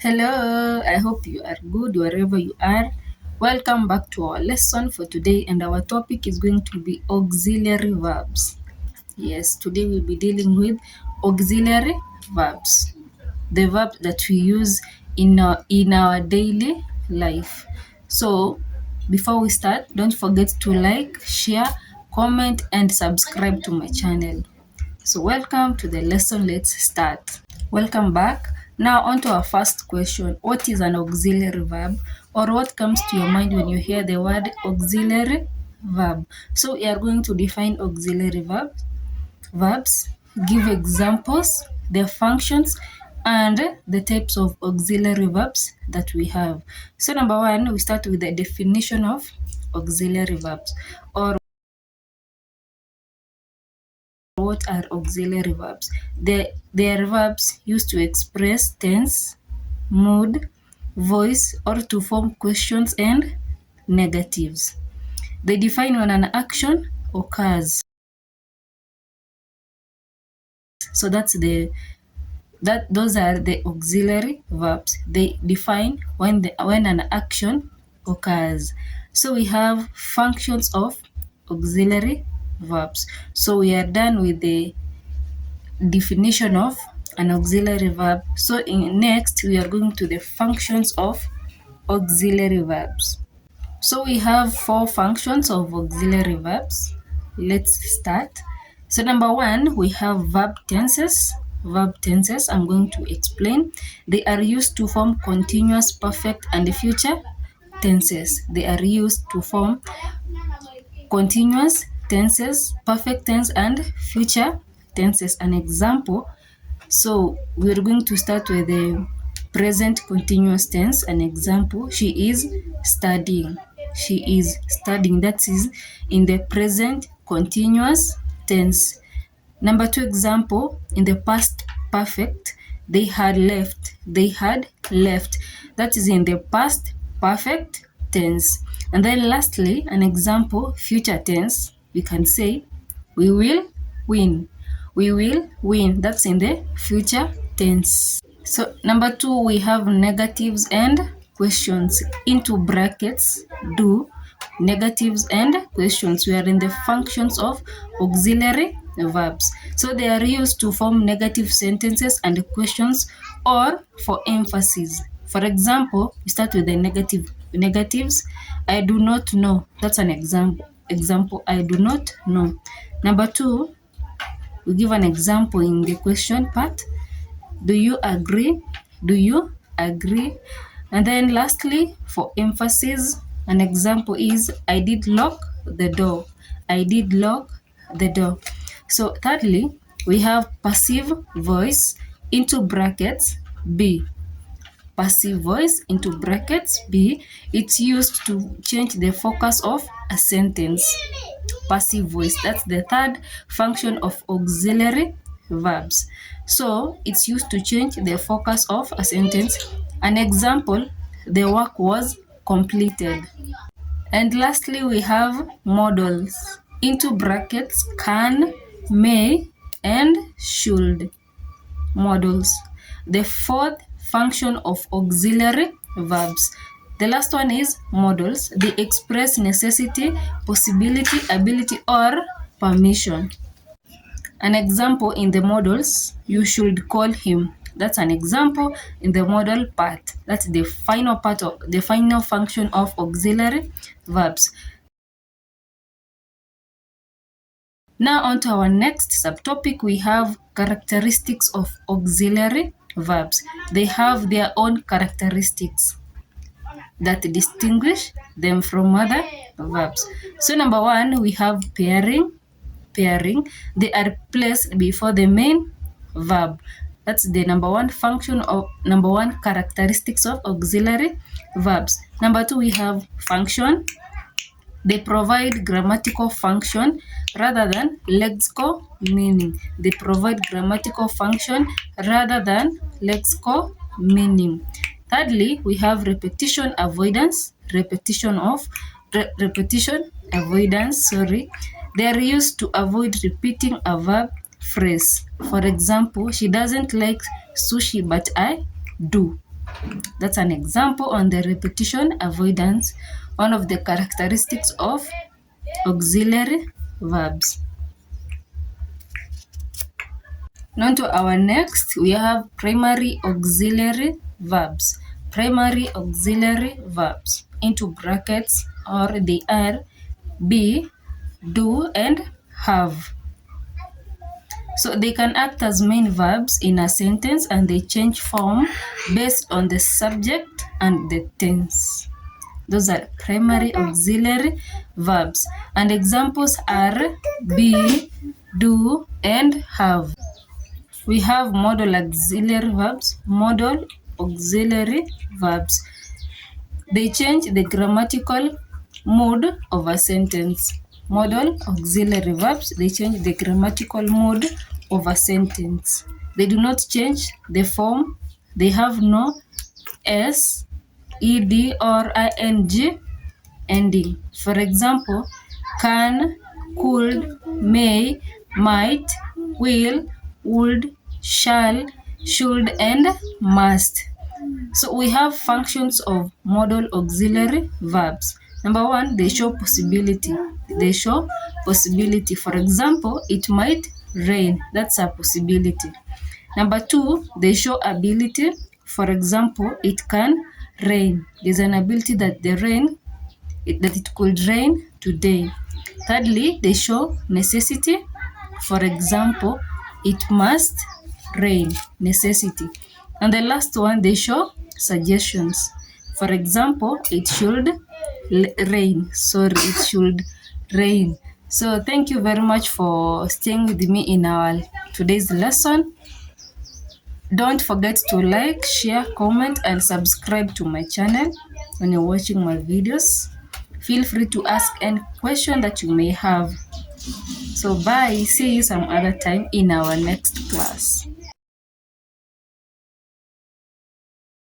Hello, I hope you are good wherever you are. Welcome back to our lesson for today, and our topic is going to be auxiliary verbs. Yes, today we'll be dealing with auxiliary verbs, the verbs that we use in our daily life. So, before we start, don't forget to like, share, comment, and subscribe to my channel. So, welcome to the lesson. Let's start. Welcome back. Now on to our first question. What is an auxiliary verb, or what comes to your mind when you hear the word auxiliary verb? So we are going to define auxiliary verbs, give examples, their functions, and the types of auxiliary verbs that we have. So number one, we start with the definition of auxiliary verbs, or what are auxiliary verbs? They are verbs used to express tense, mood, voice, or to form questions and negatives. They define when an action occurs. So those are the auxiliary verbs. They define when an action occurs. So we have functions of auxiliary verbs. So we are done with the definition of an auxiliary verb. So next we are going to the functions of auxiliary verbs. So we have four functions of auxiliary verbs. Let's start. So number one, we have verb tenses. Verb tenses, I'm going to explain. They are used to form continuous, perfect, and future tenses. They are used to form continuous tenses, perfect tense, and future tenses. An example, so we're going to start with the present continuous tense. An example, she is studying. She is studying. That is in the present continuous tense. Number two example, in the past perfect, they had left. They had left. That is in the past perfect tense. And then lastly, an example, future tense, we can say, we will win. We will win. That's in the future tense. So number two, we have negatives and questions. Into brackets, do, negatives and questions. We are in the functions of auxiliary verbs. So they are used to form negative sentences and questions, or for emphasis. For example, we start with the negatives. I do not know. That's an example. I do not know. Number two, we give an example in the question part. Do you agree? Do you agree? And then lastly, for emphasis, an example is I did lock the door. I did lock the door. So thirdly, we have passive voice into brackets B. Passive voice into brackets B. It's used to change the focus of a sentence. Passive voice, that's the third function of auxiliary verbs. So it's used to change the focus of a sentence. An example, the work was completed. And lastly, we have modals into brackets can, may, and should. Modals. The fourth function of auxiliary verbs. The last one is modals. They express necessity, possibility, ability, or permission. An example in the modals, you should call him. That's an example in the modal part. That's the final part of the final function of auxiliary verbs. Now on to our next subtopic, we have characteristics of auxiliary verbs. They have their own characteristics that distinguish them from other verbs. So number one, we have pairing. Pairing, they are placed before the main verb. That's the number one characteristics of auxiliary verbs. Number two, we have function. They provide grammatical function rather than lexical meaning. They provide grammatical function rather than lexical meaning. Thirdly, we have repetition avoidance. Repetition avoidance. They are used to avoid repeating a verb phrase. For example, she doesn't like sushi, but I do. That's an example on the repetition avoidance, one of the characteristics of auxiliary verbs. Now to our next, we have primary auxiliary verbs. Primary auxiliary verbs, into brackets, or they are be, do, and have. So they can act as main verbs in a sentence, and they change form based on the subject and the tense. Those are primary auxiliary verbs. And examples are be, do, and have. We have modal auxiliary verbs. Modal auxiliary verbs. They change the grammatical mood of a sentence. Modal auxiliary verbs, they change the grammatical mood of a sentence. They do not change the form. They have no s, ed, or ing ending. For example, can, could, may, might, will, would, shall, should, and must. So we have functions of modal auxiliary verbs. Number one, they show possibility. They show possibility. For example, it might rain. That's a possibility. Number two, they show ability. For example, it can rain. There's an ability that that it could rain today. Thirdly, they show necessity. For example, it must rain. Necessity. And the last one, they show suggestions. For example, it should rain. Sorry, it should rain. So thank you very much for staying with me in our today's lesson. Don't forget to like, share, comment, and subscribe to my channel when you're watching my videos. Feel free to ask any question that you may have. So bye. See you some other time in our next class.